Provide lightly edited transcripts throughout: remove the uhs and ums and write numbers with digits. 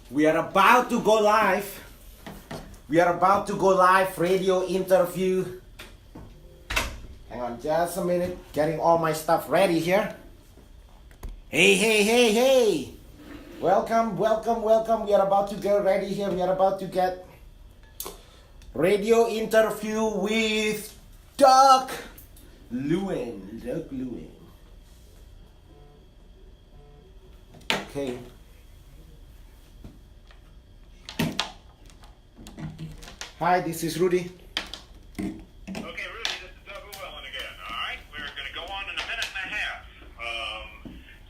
We are about to go live. We are about to go live radio interview. Hang on just a minute. Getting all my stuff ready here. Hey. Welcome. We are about to get ready here. We are about to get radio interview with Doug Llewelyn. Okay. Hi, this is Rudy. Okay, Rudy, this is Doug Llewelyn again. All right, we're going to go on in a minute and a half.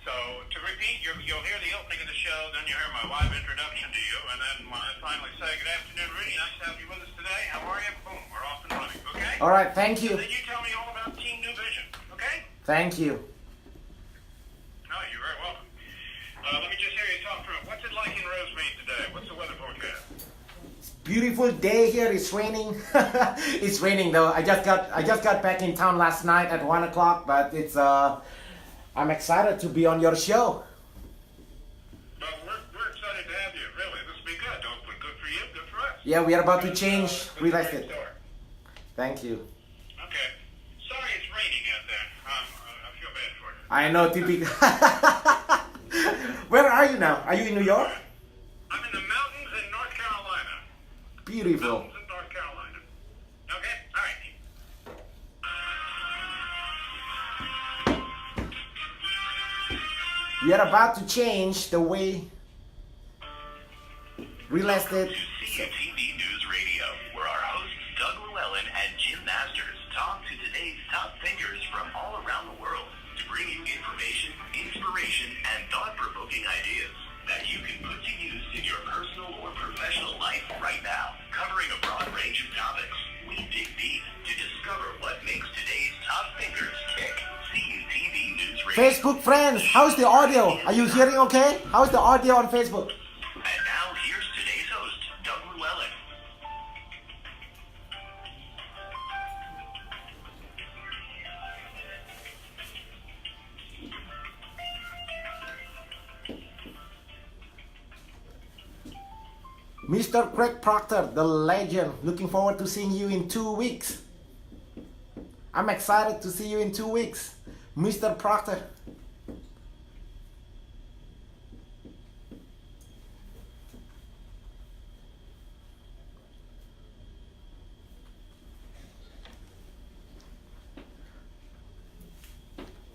So to repeat, you'll hear the opening of the show, then you'll hear my live introduction to you, and then when I finally say good afternoon, Rudy, nice to have you with us today. How are you? Boom, we're off and running. Okay. All right, thank you. And then you tell me all about Team New Vision. Okay. Thank you. No, you're very welcome. Let me just hear you talk through it. What's it like in Rosemead today? What's the weather forecast? Beautiful day here. It's raining. It's raining though. I just got back in town last night at 1 o'clock, but it's I'm excited to be on your show. Well, we're excited to have you. Really, this will be good. Good for you. Good for us. Yeah, we are about to change real estate. Thank you. Okay. Sorry, it's raining out there. I feel bad for you. I know, typical. Where are you now? Are you in New York? I'm in the mountains in North Carolina. Beautiful. Mountains in North Carolina. Okay, all right. We are about to change the way real estate. CUTV News Radio, where our hosts Doug Llewelyn and Jim Masters talk to today's top thinkers from all around the world to bring you information, inspiration, and thought-provoking ideas that you can put to use in your personal or professional life right now. Covering a broad range of topics, we dig deep to discover what makes today's top thinkers tick. CUTV News Radio. Facebook friends, how's the audio? Are you hearing okay? How's the audio on Facebook? And now here's today's host, Doug Llewelyn. Mr. Craig Proctor, the legend. Looking forward to seeing you in 2 weeks. I'm excited to see you in 2 weeks. Mr. Proctor.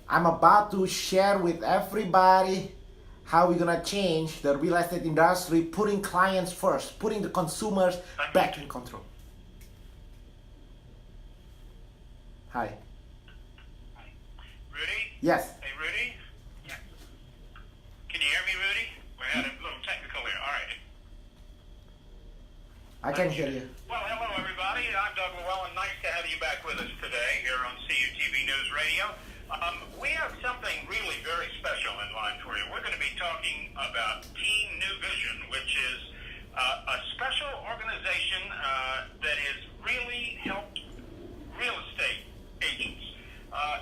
I'm about to share with everybody how we're gonna change the real estate industry, putting clients first, putting the consumers back in control. Hi. Rudy? Yes. Hey, Rudy? Yeah. Can you hear me, Rudy? We had a little technical here. All right. I can hear you. Well, hello, everybody. I'm Doug Llewelyn. Nice to have you back with us today here on CUTV News Radio. We have something really very special in line for you. We're going to be talking about Team New Vision, which is a special organization that has really helped real estate agents.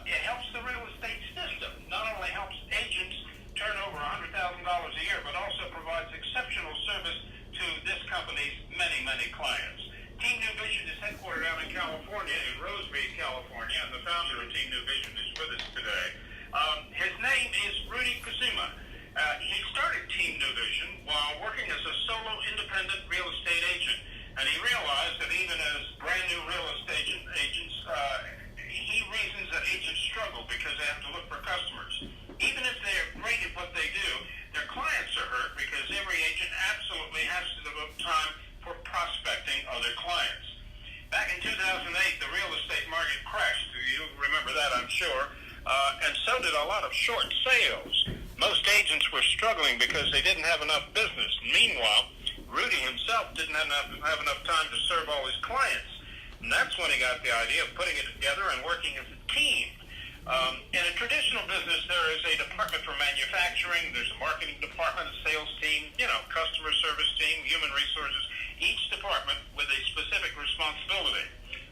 It helps the real estate system. Not only helps agents turn over $100,000 a year, but also provides exceptional service to this company's many, many clients. Team New Vision is headquartered out in California, in Rosemead, California, and the founder of Team New Vision is with us today. His name is Rudy Kusuma. He started Team New Vision while working as a solo independent real estate agent, and he realized that even as brand new real estate agents, he reasons that agents struggle because they have to look for customers. Even if they are great at what they do, their clients are hurt because every agent absolutely has to devote time for prospecting other clients. Back in 2008, the real estate market crashed. You remember that, I'm sure. And so did a lot of short sales. Most agents were struggling because they didn't have enough business. Meanwhile, Rudy himself didn't have enough time to serve all his clients. And that's when he got the idea of putting it together and working as a team. In a traditional business, there is a department for manufacturing, there's a marketing department, a sales team, customer service team, human resources, each department with a specific responsibility.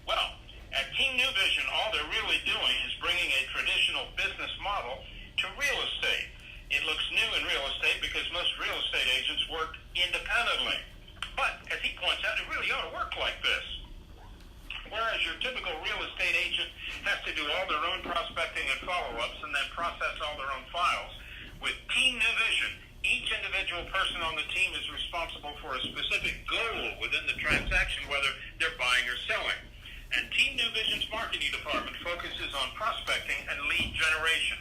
Well, at Team New Vision, all they're really doing is bringing a traditional business model to real estate. It looks new in real estate because because most real estate agents work independently. But, as he points out, it really ought to work like this. Whereas your typical real estate agent has to do all their own prospecting and follow-ups and then process all their own files, with Team New Vision, each individual person on the team is responsible for a specific goal within the transaction, whether they're buying or selling. And Team New Vision's marketing department focuses on prospecting and lead generation.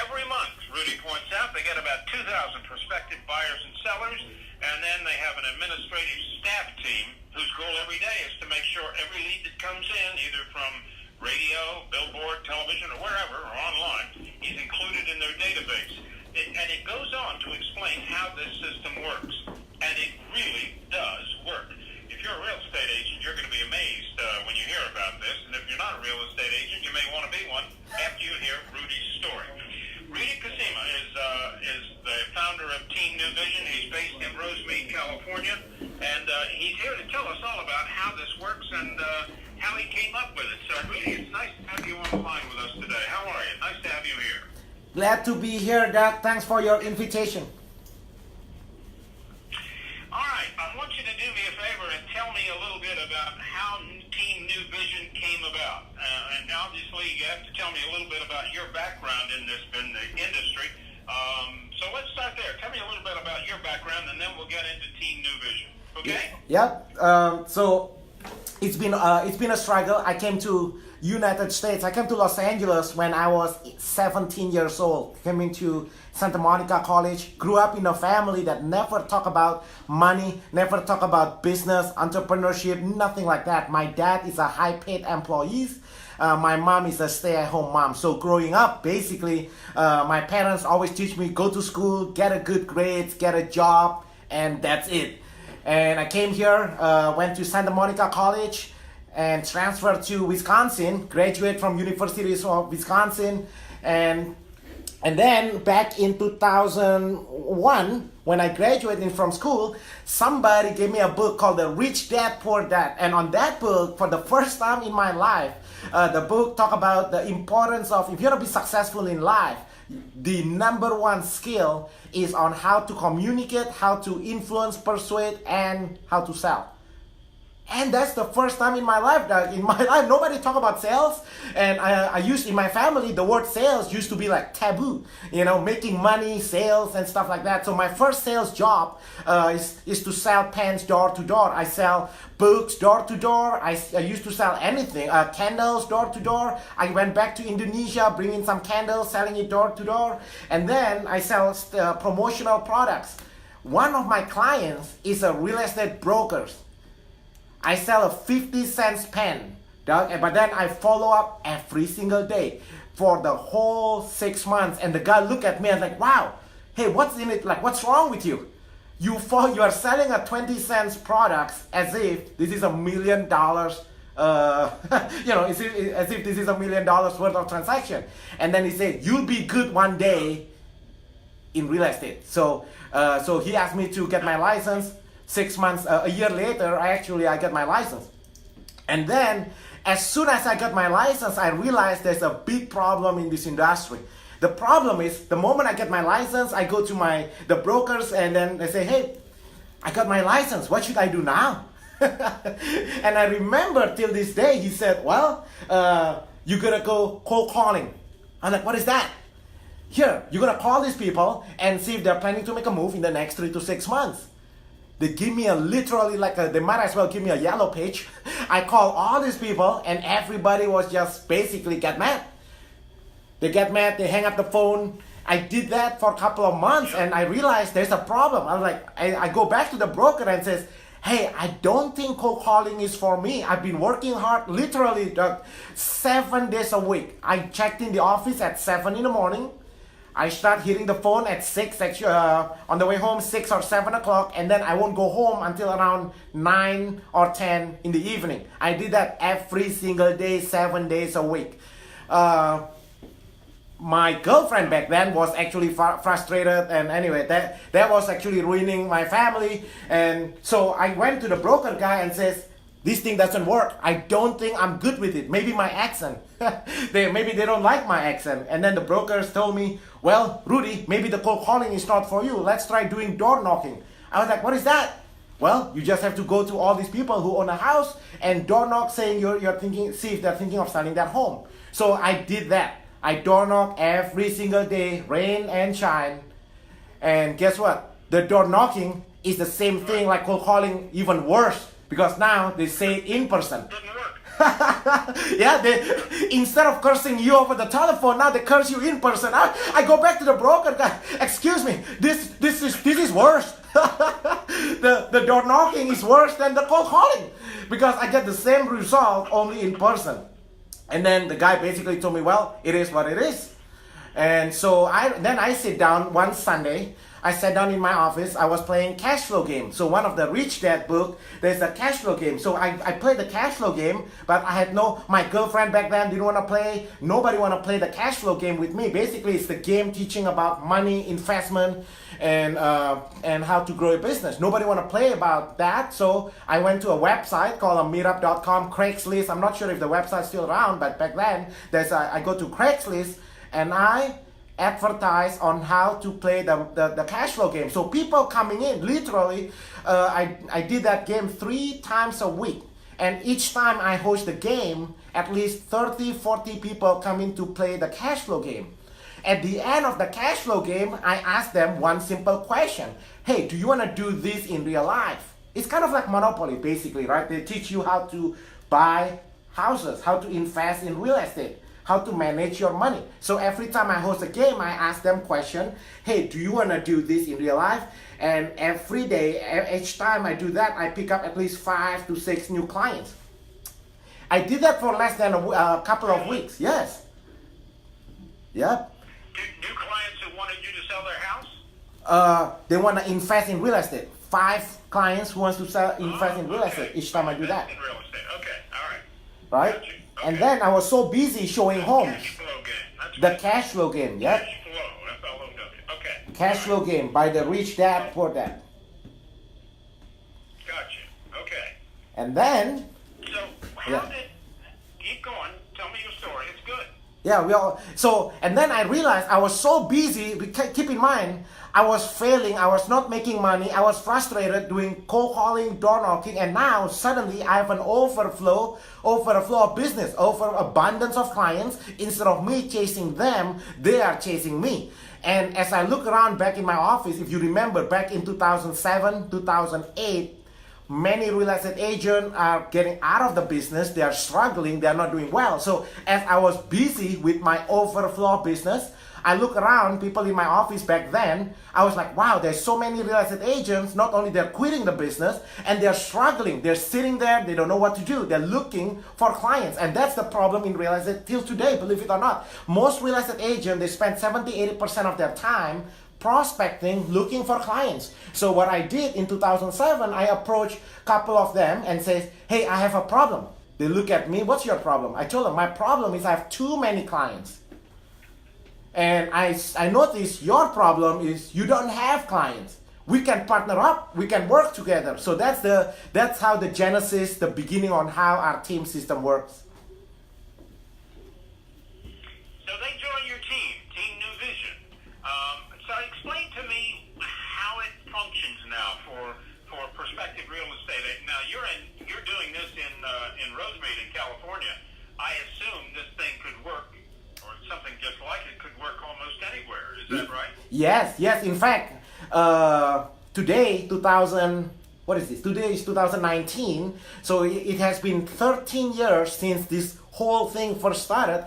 Every month, Rudy points out, they get about 2,000 prospective buyers and sellers, and then they have an administrative staff team whose goal every day is to make sure every lead that comes in, either from radio, billboard, television, or wherever, or online, is included in their database. And it goes on to explain how this system works. And it really does work. If you're a real estate agent, you're going to be amazed when you hear about this. And if you're not a real estate agent, you may want to be one after you hear Rudy's story. Rudy Kazima is the founder of Team New Vision. He's based in Rosemead, California. And he's here to tell us all about how this works and how he came up with it. So, Rudy, it's nice to have you on the line with us today. How are you? Nice to have you here. Glad to be here, Doug. Thanks for your invitation. All right, I want you to do me a favor and tell me a little bit about how Team New Vision came about. And obviously, you have to tell me a little bit about your background in the industry. So let's start there. Tell me a little bit about your background, and then we'll get into Team New Vision. Okay? Yep. So it's been a struggle. I came to United States. I came to Los Angeles when I was 17 years old. Came into Santa Monica College. Grew up in a family that never talk about money, never talk about business, entrepreneurship, nothing like that. My dad is a high-paid employee. My mom is a stay-at-home mom. So growing up, basically, my parents always teach me, go to school, get a good grades, get a job, and that's it. And I came here, went to Santa Monica College, and transferred to Wisconsin, graduate from University of Wisconsin, and then back in 2001, when I graduated from school, somebody gave me a book called The Rich Dad, Poor Dad. And on that book, for the first time in my life, the book talked about the importance of, if you want to be successful in life, the number one skill is on how to communicate, how to influence, persuade, and how to sell. And that's the first time in my life that nobody talk about sales. And I used in my family, the word sales used to be like taboo, making money, sales and stuff like that. So my first sales job is to sell pens door to door. I sell books door to door. I used to sell anything, candles door to door. I went back to Indonesia, bringing some candles, selling it door to door. And then I sell promotional products. One of my clients is a real estate broker. I sell a 50 cents pen, Doug, but then I follow up every single day for the whole 6 months. And the guy looked at me and like, wow, hey, what's in it? Like, what's wrong with you? You are selling a 20 cents products as if this is $1 million, as if this is $1 million worth of transaction. And then he said, you'll be good one day in real estate. So he asked me to get my license. 6 months, a year later, I got my license. And then, as soon as I got my license, I realized there's a big problem in this industry. The problem is, the moment I get my license, I go to the brokers and then they say, hey, I got my license, what should I do now? And I remember till this day, he said, well, you gotta go cold calling. I'm like, what is that? Here, you're gonna call these people and see if they're planning to make a move in the next 3 to 6 months. They give me they might as well give me a yellow page. I call all these people and everybody was just basically get mad. They get mad, they hang up the phone. I did that for a couple of months and I realized there's a problem. I was like, I go back to the broker and says, hey, I don't think cold calling is for me. I've been working hard, literally 7 days a week. I checked in the office at 7 in the morning. I start hitting the phone at 6, on the way home, 6 or 7 o'clock, and then I won't go home until around 9 or 10 in the evening. I did that every single day, 7 days a week. My girlfriend back then was actually frustrated, and anyway, that was actually ruining my family. And so I went to the broker guy and says, this thing doesn't work. I don't think I'm good with it. Maybe my accent. Maybe they don't like my accent. And then the brokers told me, well, Rudy, maybe the cold calling is not for you. Let's try doing door knocking. I was like, what is that? Well, you just have to go to all these people who own a house and door knock saying you're thinking, see if they're thinking of selling that home. So I did that. I door knock every single day, rain and shine. And guess what? The door knocking is the same thing like cold calling, even worse, because now they say it in person. Didn't work. Yeah, they, instead of cursing you over the telephone, now they curse you in person. I go back to the broker guy. Excuse me, this is worse. The door knocking is worse than the cold calling because I get the same result only in person. And then the guy basically told me, well, it is what it is. And so I sit down one Sunday. I sat down in my office. I was playing cash flow game. So one of the Rich Dad book, there's a cash flow game. So I played the cash flow game, but I had my girlfriend back then didn't want to play. Nobody want to play the cash flow game with me. Basically, it's the game teaching about money, investment, and how to grow a business. Nobody want to play about that. So I went to a website called meetup.com, Craigslist. I'm not sure if the website's still around, but back then I go to Craigslist and I advertise on how to play the cash flow game. So people coming in, literally, I did that game 3 times a week. And each time I host the game, at least 30, 40 people come in to play the cash flow game. At the end of the cash flow game, I ask them one simple question. Hey, do you want to do this in real life? It's kind of like Monopoly, basically, right? They teach you how to buy houses, how to invest in real estate, how to manage your money. So every time I host a game, I ask them question, hey, do you want to do this in real life? And every day, each time I do that, I pick up at least 5 to 6 new clients. I did that for less than a couple of weeks, yes. Yep. New clients who wanted you to sell their house? They want to invest in real estate. 5 clients who wants to invest in real estate each time I do that. In real estate, okay, all right. Right? Gotcha. And Okay. then I was so busy showing homes. Cash flow game. That's The good. cash flow game, yep. Cash flow, F-L-O-W. Okay. Cash flow game by the Rich Dad, Poor Dad. Gotcha. Okay. And then, So, how did... Keep going. Tell me your story. It's good. yeah, and then I realized I was so busy, keep in mind, I was failing, I was not making money, I was frustrated doing cold calling, door knocking, and now suddenly I have an overflow of business, abundance of clients. Instead of me chasing them, they are chasing me. And as I look around back in my office, if you remember back in 2007, 2008, many real estate agents are getting out of the business. They are struggling. They are not doing well. So as I was busy with my overflow business, I look around people in my office back then. I was like, wow, there's so many real estate agents. Not only they're quitting the business and they're struggling. They're sitting there. They don't know what to do. They're looking for clients. And that's the problem in real estate till today, believe it or not. Most real estate agents, they spend 70-80% of their time prospecting, looking for clients. So what I did in 2007, I approached a couple of them and says, hey, I have a problem. They look at me, what's your problem? I told them, my problem is I have too many clients. And I noticed your problem is you don't have clients. We can partner up, we can work together. So that's how the genesis, the beginning on how our team system works. So they join your team, Team New Vision. So explain to me how it functions now for prospective real estate. Now you're doing this in Rosemead in California. I assume this thing could work, or something just like it could work almost anywhere. Is that right? Yes. In fact, today, Today is 2019. So it has been 13 years since this whole thing first started.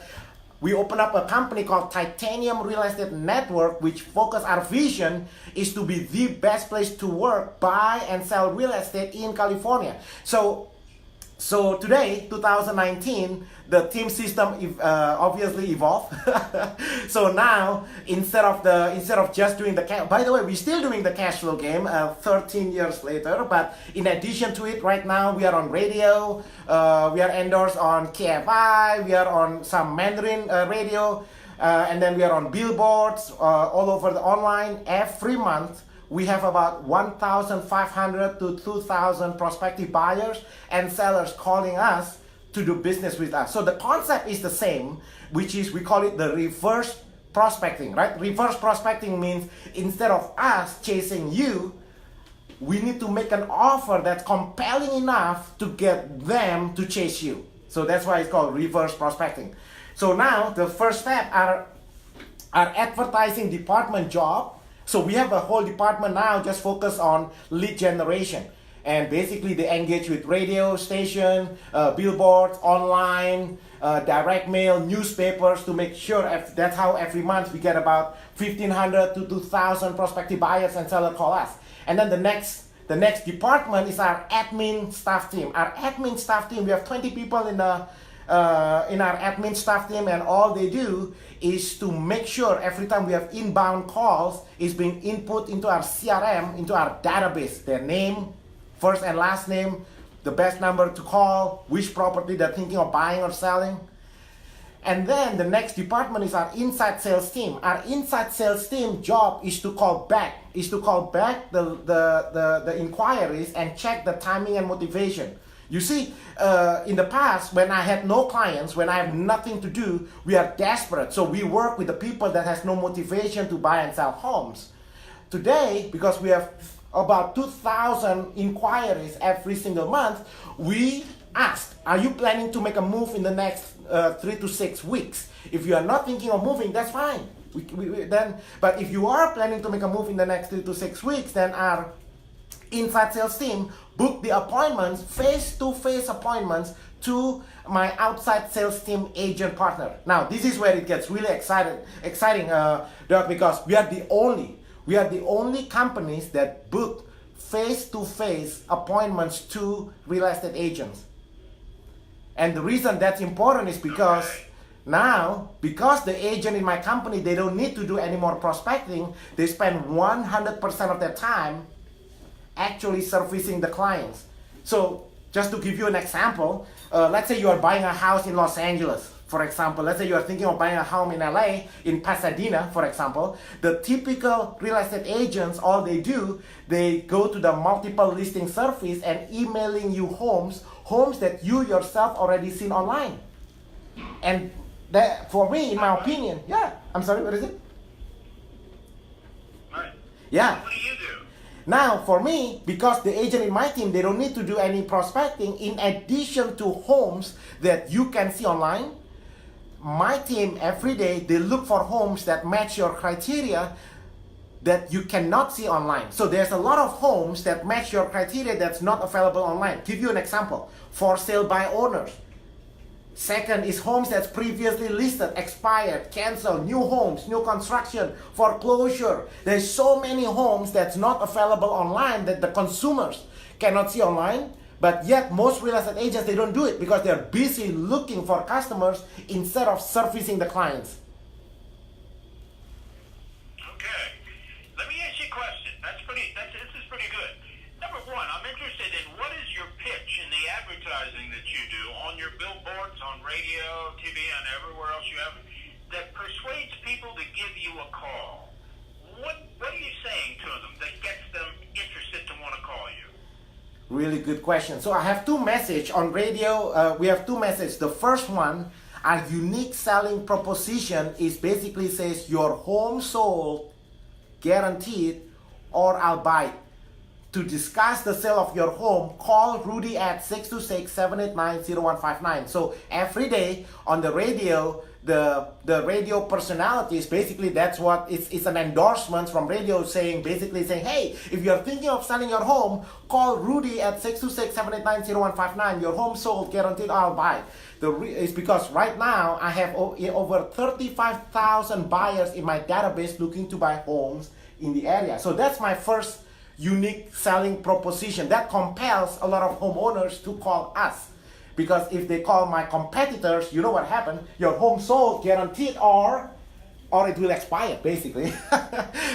We opened up a company called Titanium Real Estate Network, which our vision is to be the best place to work, buy, and sell real estate in California. So today, 2019, the team system obviously evolved. So now, instead of just doing by the way, we're still doing the cash flow game 13 years later, but in addition to it, right now we are on radio, we are endorsed on KFI, we are on some Mandarin radio, and then we are on billboards all over the online. Every month, we have about 1,500 to 2,000 prospective buyers and sellers calling us to do business with us. So the concept is the same, which is we call it the reverse prospecting, right? Reverse prospecting means instead of us chasing you, we need to make an offer that's compelling enough to get them to chase you. So that's why it's called reverse prospecting. So now the first step are our advertising department job. So we have a whole department now just focused on lead generation. And basically they engage with radio station, billboards, online, direct mail, newspapers to make sure that's how every month we get about 1,500 to 2,000 prospective buyers and sellers call us. And then the next department is our admin staff team. Our admin staff team, we have 20 people in our admin staff team, and all they do is to make sure every time we have inbound calls is being input into our CRM, into our database, their name, first and last name, the best number to call, which property they're thinking of buying or selling. And then the next department is our inside sales team. Our inside sales team job is to call back the inquiries and check the timing and motivation. You see, in the past, when I had no clients, when I have nothing to do, we are desperate. So we work with the people that has no motivation to buy and sell homes. Today, because we have about 2,000 inquiries every single month, we asked, are you planning to make a move in the next 3 to 6 weeks? If you are not thinking of moving, that's fine. But if you are planning to make a move in the next 3 to 6 weeks, then our inside sales team book the appointments, face-to-face appointments to my outside sales team agent partner. Now, this is where it gets really exciting, Doug, because we are the only companies that book face-to-face appointments to real estate agents. And the reason that's important is because now, because the agent in my company, they don't need to do any more prospecting, they spend 100% of their time actually servicing the clients. So just to give you an example, let's say you are buying a house in Los Angeles, for example. Let's say you are thinking of buying a home in LA, in Pasadena, for example. The typical real estate agents, all they do, they go to the multiple listing service and emailing you homes that you yourself already seen online. And that, for me, in my opinion, I'm sorry, what is it? Right. Yeah. What do you do? Now, for me, because the agent in my team, they don't need to do any prospecting, in addition to homes that you can see online, my team, every day, they look for homes that match your criteria that you cannot see online. So there's a lot of homes that match your criteria that's not available online. Give you an example. For sale by owners. Second is homes that's previously listed, expired, canceled, new homes, new construction, foreclosure. There's so many homes that's not available online that the consumers cannot see online, but yet most real estate agents, they don't do it because they're busy looking for customers instead of servicing the clients. Okay. Let me ask you a question. This is pretty good. Number one, I'm interested in what is your pitch in the advertising that you do on your billboards, on radio, TV, and everywhere else you have that persuades people to give you a call? What are you saying to them that gets them interested to want to call you? Really good question. So I have two messages on radio. We have two messages. The first one, our unique selling proposition is basically says your home sold, guaranteed, or I'll buy it. To discuss the sale of your home, call Rudy at 626-789-0159. So every day on the radio, the radio personalities, basically that's what it's an endorsement from radio saying, hey, if you're thinking of selling your home, call Rudy at 626-789-0159. Your home sold, guaranteed, I'll buy it. It's because right now I have over 35,000 buyers in my database looking to buy homes in the area. So that's my first unique selling proposition that compels a lot of homeowners to call us. Because if they call my competitors, you know what happened? Your home sold, guaranteed, or it will expire, basically.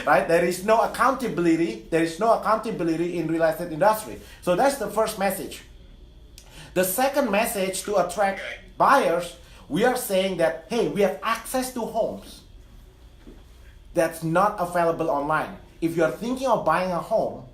Right? There is no accountability. There is no accountability in real estate industry. So that's the first message. The second message to attract buyers, we are saying that, hey, we have access to homes that's not available online. if you're thinking of buying a home,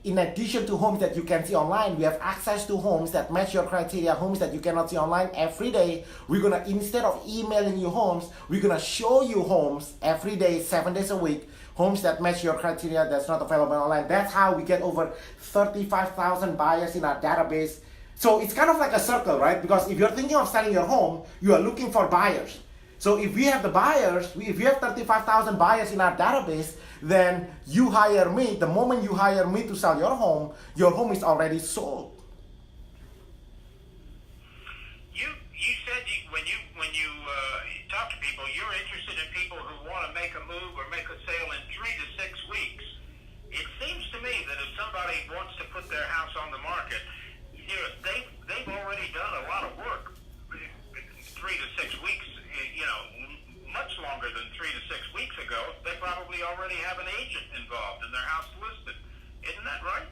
in addition to homes that you can see online, we have access to homes that match your criteria, homes that you cannot see online every day. We're gonna, instead of emailing you homes, we're gonna show you homes every day, 7 days a week, homes that match your criteria that's not available online. That's how we get over 35,000 buyers in our database. So it's kind of like a circle, right? Because if you're thinking of selling your home, you are looking for buyers. So if we have the buyers, if we have 35,000 buyers in our database, then you hire me. The moment you hire me to sell your home is already sold. You said when you talk to people, you're interested in people who want to make a move or make a sale in 3 to 6 weeks. It seems to me that if somebody wants to put their house on the market, they've already done a lot of work. 3 to 6 weeks, much longer than 3 to 6 weeks ago, they probably already have an agent involved and their house listed. Isn't that right?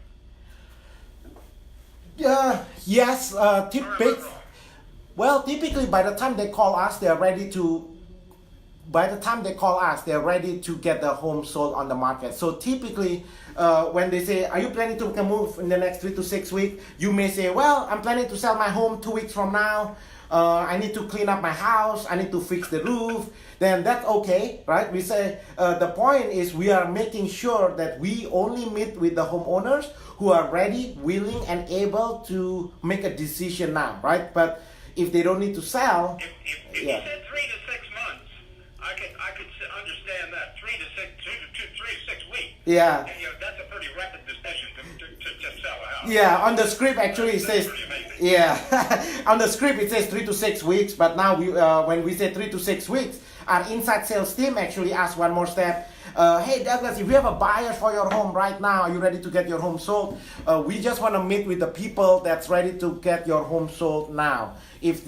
Yes. Typically by the time they call us, they're ready to. By the time they call us, they're ready to get the home sold on the market. So typically, when they say, "Are you planning to make a move in the next 3 to 6 weeks?" You may say, "Well, I'm planning to sell my home 2 weeks from now. I need to clean up my house. I need to fix the roof." Then that's okay, right? We say the point is we are making sure that we only meet with the homeowners who are ready, willing, and able to make a decision now, right? But if they don't need to sell, if you said 3 to 6 months, I could understand that. 3 to 6 weeks. Yeah. That's a pretty rapid decision to sell a house. Yeah, on the script actually it says, yeah, on the script it says 3 to 6 weeks, but now when we say 3 to 6 weeks, our inside sales team actually asks one more step. Hey Douglas, if you have a buyer for your home right now, are you ready to get your home sold? We just want to meet with the people that's ready to get your home sold now. If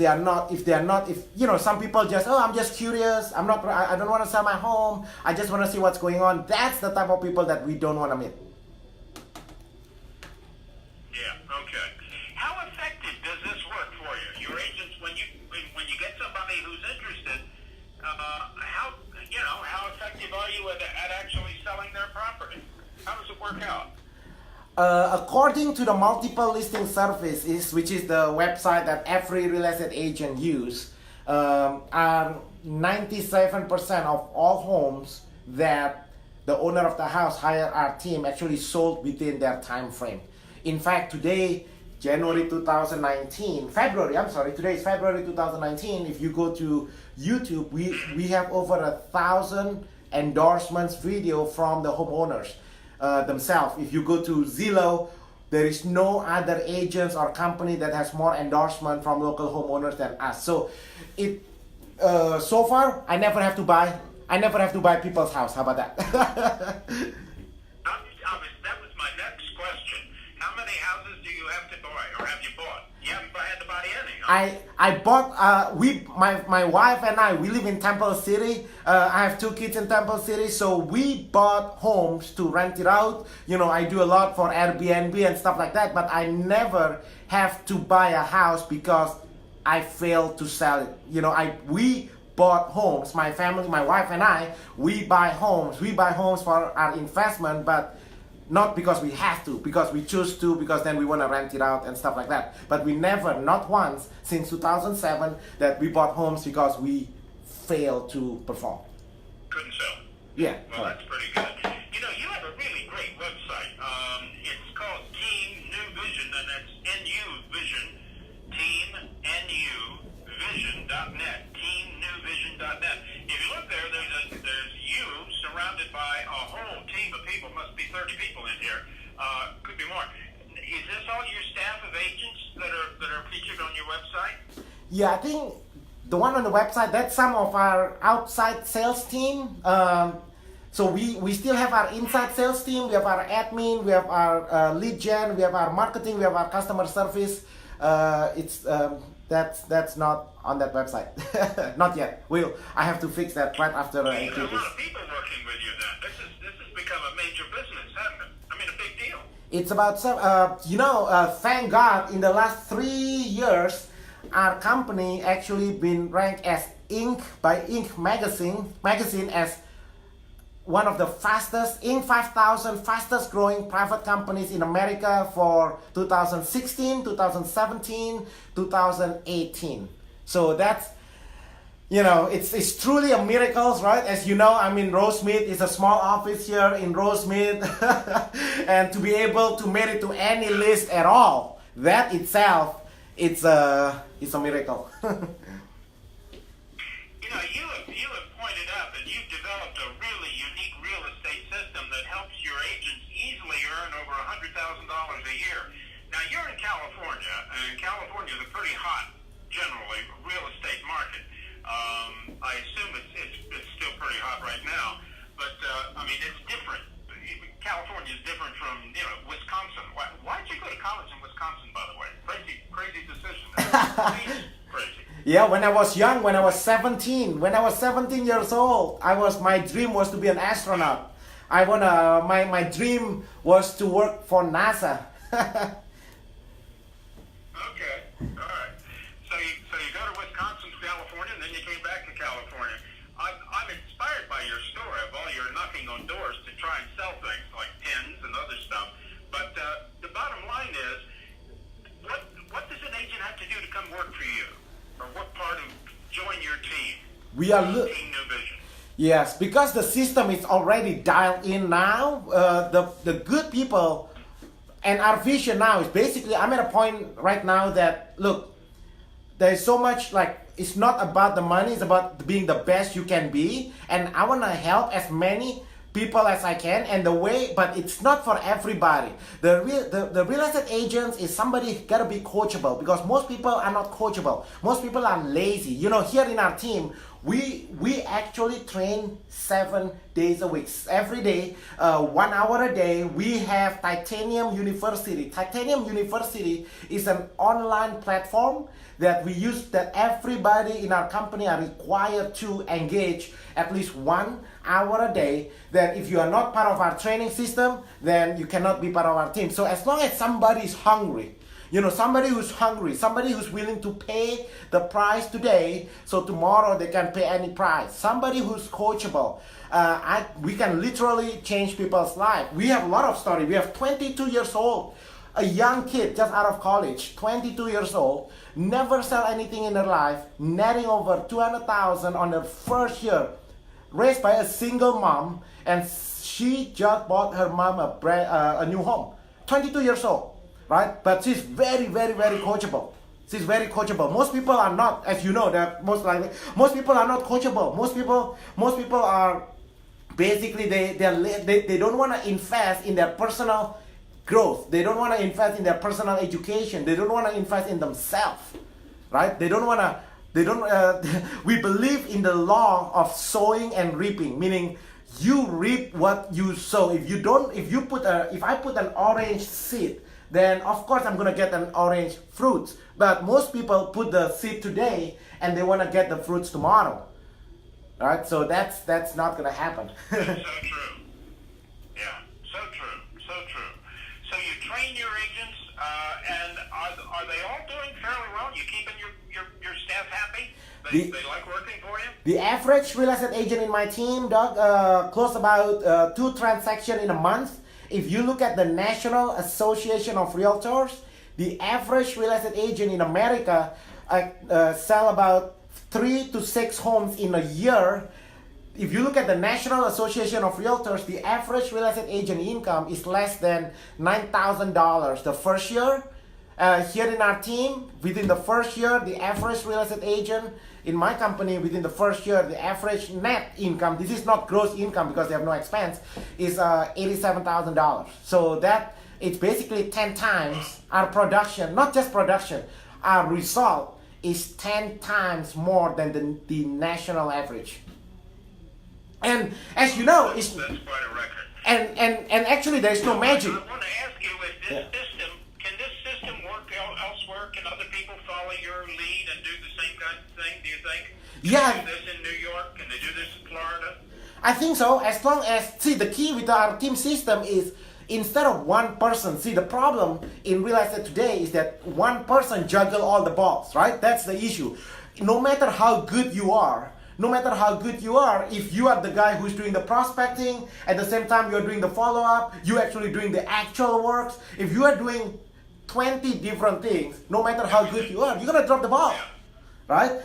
some people just, I'm just curious, I don't want to sell my home, I just want to see what's going on. That's the type of people that we don't want to meet. Yeah, okay. How effective does this work for you? Your agents, when you get somebody who's interested, how effective are you at actually selling their property? How does it work out? According to the multiple listing service, which is the website that every real estate agent use, 97% of all homes that the owner of the house hire our team actually sold within their time frame. In fact, today, today is February 2019. If you go to YouTube, we have over 1,000 endorsements video from the homeowners themselves. If you go to Zillow, there is no other agents or company that has more endorsement from local homeowners than us. So so far, I never have to buy people's house. How about that? That was my next question. How many houses do you have to buy, or have you bought? You haven't had to buy any, huh? I bought, my wife and I, we live in Temple City. I have 2 kids in Temple City, so we bought homes to rent it out. I do a lot for Airbnb and stuff like that, but I never have to buy a house because I failed to sell it. We bought homes, my family, my wife and I, we buy homes for our investment, but not because we have to, because we choose to, because then we want to rent it out and stuff like that. But we never, not once, since 2007, that we bought homes because we failed to perform. Couldn't sell. Yeah. Well, that's pretty good. You have a really great website. It's called Team New Vision, and that's NU Vision, teamnuvision.net, teamnewvision.net. If you look there, there's you surrounded by a whole team of people. Must be 30 people in here. Could be more. Is this all your staff of agents that are featured on your website? Yeah, I think the one on the website, that's some of our outside sales team. So we still have our inside sales team. We have our admin. We have our lead gen. We have our marketing. We have our customer service. That's not on that website. Not yet. I have to fix that right after I You got do a this. lot of people working with you then. This has become a major business, hasn't it? I mean, a big deal. It's about thank God, in the last 3 years, our company actually been ranked as Inc. by Inc. magazine as one of the fastest, Inc. 5000 fastest growing private companies in America for 2016, 2017, 2018. So that's, it's truly a miracle, right? As you know, I'm in Rosemead. It's a small office here in Rosemead. And to be able to make it to any list at all, that itself, it's a miracle. You have pointed out that you've developed a really unique real estate system that helps your agents easily earn over $100,000 a year. Now, you're in California, and California is a pretty hot, generally, real estate market. I assume it's still pretty hot right now, but it's different. California is different from Wisconsin. Why'd you go to college in Wisconsin, by the way? Crazy decision. Crazy. Yeah, when I was young, when I was 17 years old, my dream was to be an astronaut. My dream was to work for NASA. Okay, all right. So you go to Wisconsin, California, and then you came back to California. I'm inspired by your story of all your knocking on doors to try and sell things like pens and other stuff. But the bottom line is, what does an agent have to do to come work for you? Or what part of join your team? Team New Vision. Yes, because the system is already dialed in now. The good people, and our vision now is basically, I'm at a point right now that, look, there's so much, it's not about the money, it's about being the best you can be. And I want to help as many people as I can, but it's not for everybody. The real estate agents is somebody gotta be coachable, because most people are not coachable. Most people are lazy. Here in our team, we actually train 7 days a week. Every day, 1 hour a day. We have Titanium University. Titanium University is an online platform that we use, that everybody in our company are required to engage at least 1 hour a day. That if you are not part of our training system, then you cannot be part of our team. So as long as somebody is hungry, somebody who's hungry, somebody who's willing to pay the price today, so tomorrow they can pay any price. Somebody who's coachable. We can literally change people's life. We have a lot of stories. We have 22 years old, a young kid just out of college, 22 years old, never sell anything in her life, netting over $200,000 on her first year, raised by a single mom, and she just bought her mom a new home. 22 years old, right? But she's very, very, very coachable. She's very coachable. Most people are not, as you know, most people are not coachable. Most people are basically they don't want to invest in their personal growth. They don't want to invest in their personal education. They don't want to invest in themselves, right? We believe in the law of sowing and reaping, meaning you reap what you sow. If I put an orange seed, then of course I'm gonna get an orange fruit. But most people put the seed today and they want to get the fruits tomorrow, right? So that's not gonna happen. That's so true. Yeah, so true. So you train your agents, and are they all doing fairly well? You keeping your staff happy? They like working for you? The average real estate agent in my team, Doug, close about 2 transactions in a month. If you look at the National Association of Realtors, the average real estate agent in America sell about 3 to 6 homes in a year. If you look at the National Association of Realtors, the average real estate agent income is less than $9,000 the first year. Here in our team, within the first year, the average real estate agent in my company, within the first year, the average net income, this is not gross income because they have no expense, is $87,000. So that it's basically 10 times our production, not just production, our result is 10 times more than the national average. And as you know, that's quite a record. And actually there's no magic. I want to ask you, can this system work elsewhere? Can other people follow your lead and do the same kind of thing, do you think? Can they do this in New York? Can they do this in Florida? I think so, as long as, the key with our team system is, instead of one person, the problem in real estate today is that one person juggle all the balls, right? That's the issue. No matter how good you are, no matter how good you are, if you are the guy who's doing the prospecting, at the same time you're doing the follow-up, you're actually doing the actual works, if you are doing 20 different things, no matter how good you are, you're gonna drop the ball, right?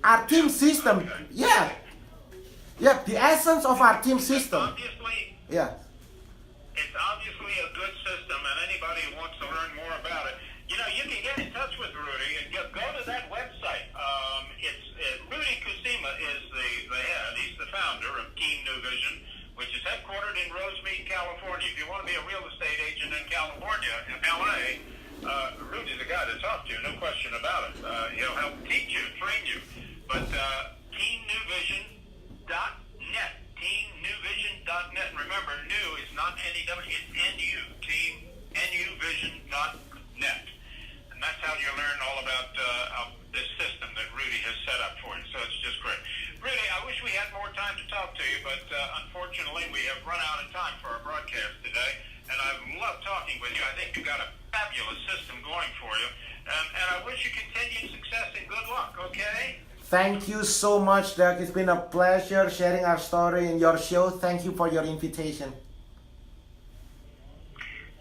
Our team system, yeah, the essence of our team system, yeah. It's obviously a good system, and anybody who wants to learn more about it, you know, you can get in touch with Rudy and go to that website. Rudy Kusima is the head. He's the founder of Team New Vision, which is headquartered in Rosemead, California. If you want to be a real estate agent in California, in LA, Rudy's the guy to talk to, no question about it. He'll help teach you, train you. But teamnewvision.net. teamnewvision.net. And remember, new is not N-E-W, it's N-U. teamnewvision.net. And that's how you learn all about this system that Rudy has set up for you. So it's just great. Rudy, I wish we had more time to talk to you, but unfortunately we have run out of time for our broadcast today. And I've loved talking with you. I think you've got a fabulous system going for you. And I wish you continued success and good luck, okay? Thank you so much, Doug. It's been a pleasure sharing our story in your show. Thank you for your invitation.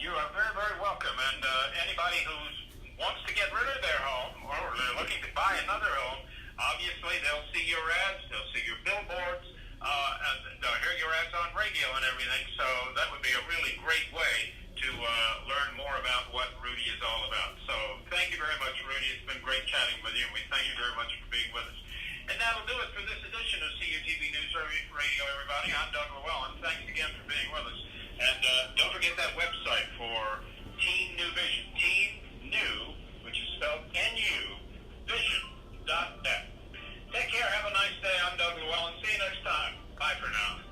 You are very, very welcome. And anybody who wants to get rid of their home or they're looking to buy another home, obviously they'll see your ads, they'll see your billboards, and they'll hear your ads on radio and everything. So that would be a really great way to learn more about what Rudy is all about. So thank you very much, Rudy. It's been great chatting with you. We thank you very much for being with us. And that'll do it for this edition of CUTV News Radio, everybody. I'm Doug Llewelyn. Thanks again for being with us. And don't forget that website for Team New Vision. Team New, which is spelled N-U, vision.net. Take care. Have a nice day. I'm Doug Llewelyn. See you next time. Bye for now.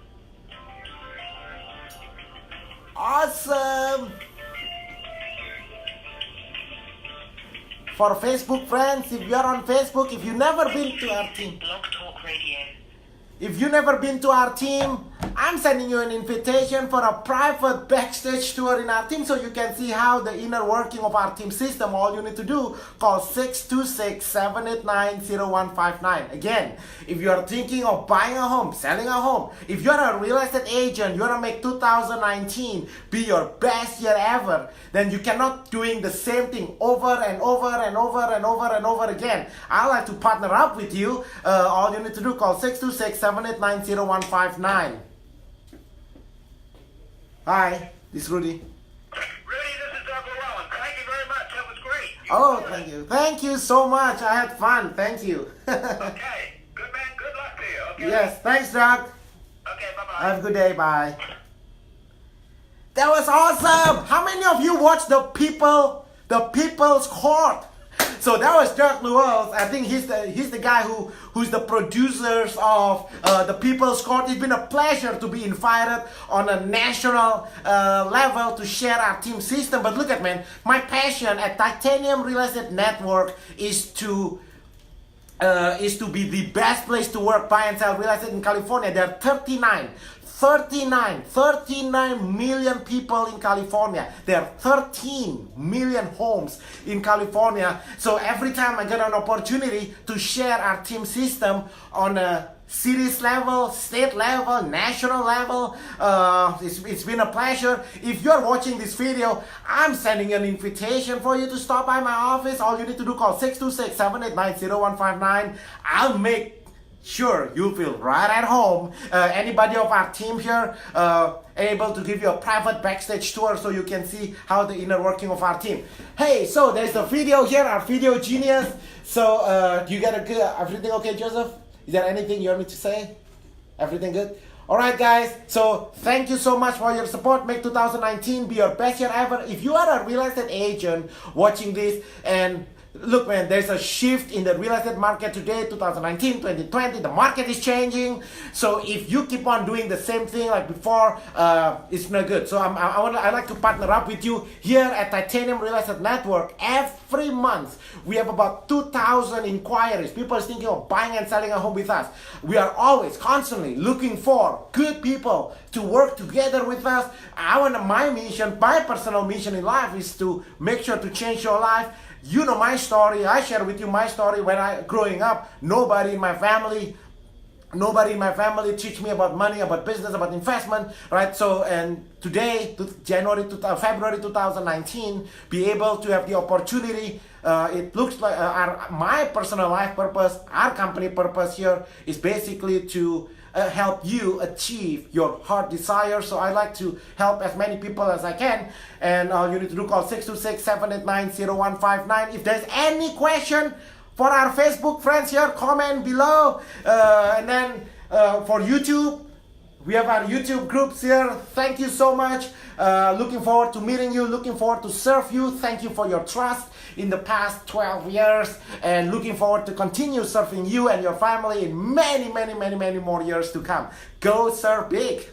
Awesome! For Facebook friends, if you're on Facebook, if you've never been to our team, Blog Talk Radio. if you've never been to our team, I'm sending you an invitation for a private backstage tour in our team so you can see how the inner working of our team system. All you need to do, call 626-789-0159. Again, if you are thinking of buying a home, selling a home, if you're a real estate agent, you want to make 2019 be your best year ever, then you cannot doing the same thing over and over and over and over and over again. I like to partner up with you. All you need to do, call 626-789-0159. Hi, this is Rudy. Rudy, this is Doug Llewelyn. Thank you very much. That was great. Thank you. Thank you so much. I had fun. Thank you. Okay. Good man. Good luck to you. Okay. Yes, thanks, Doug. Okay, bye-bye. Have a good day. Bye. That was awesome. How many of you watched the People's Court? So that was Doug Llewelyn. I think he's the guy who's the producers of the People's Court. It's been a pleasure to be invited on a national level to share our team system. But look at, man, my passion at Titanium Real Estate Network is to be the best place to work, buy and sell real estate in California. There are 39 million people in California. There are 13 million homes in California. So every time I get an opportunity to share our team system on a cities level, state level, national level, it's been a pleasure. If you're watching this video, I'm sending an invitation for you to stop by my office. All you need to do, call 626-789-0159. I'll make sure you feel right at home. Anybody of our team here able to give you a private backstage tour so you can see how the inner working of our team. Hey, so there's the video here, our video genius. So you got everything okay, Joseph? Is there anything you want me to say? Everything good? Alright guys, so thank you so much for your support. Make 2019 be your best year ever. If you are a real estate agent watching this, and look, man, there's a shift in the real estate market today, 2019, 2020. The market is changing. So if you keep on doing the same thing like before, it's not good. So I like to partner up with you here at Titanium Real Estate Network. Every month, we have about 2,000 inquiries. People are thinking of buying and selling a home with us. We are always, constantly looking for good people to work together with us. My mission, my personal mission in life is to make sure to change your life. You know my story. I share with you my story. When growing up, nobody in my family Nobody in my family teach me about money, about business, about investment, right? So, and today, February 2019, be able to have the opportunity. It looks like my personal life purpose, our company purpose here is basically to help you achieve your heart desire. So I like to help as many people as I can. And all you need to do, call 626-789-0159. If there's any question for our Facebook friends here, comment below. And then for YouTube, we have our YouTube groups here. Thank you so much. Looking forward to meeting you. Looking forward to serve you. Thank you for your trust in the past 12 years. And looking forward to continue serving you and your family in many, many, many, many more years to come. Go serve big.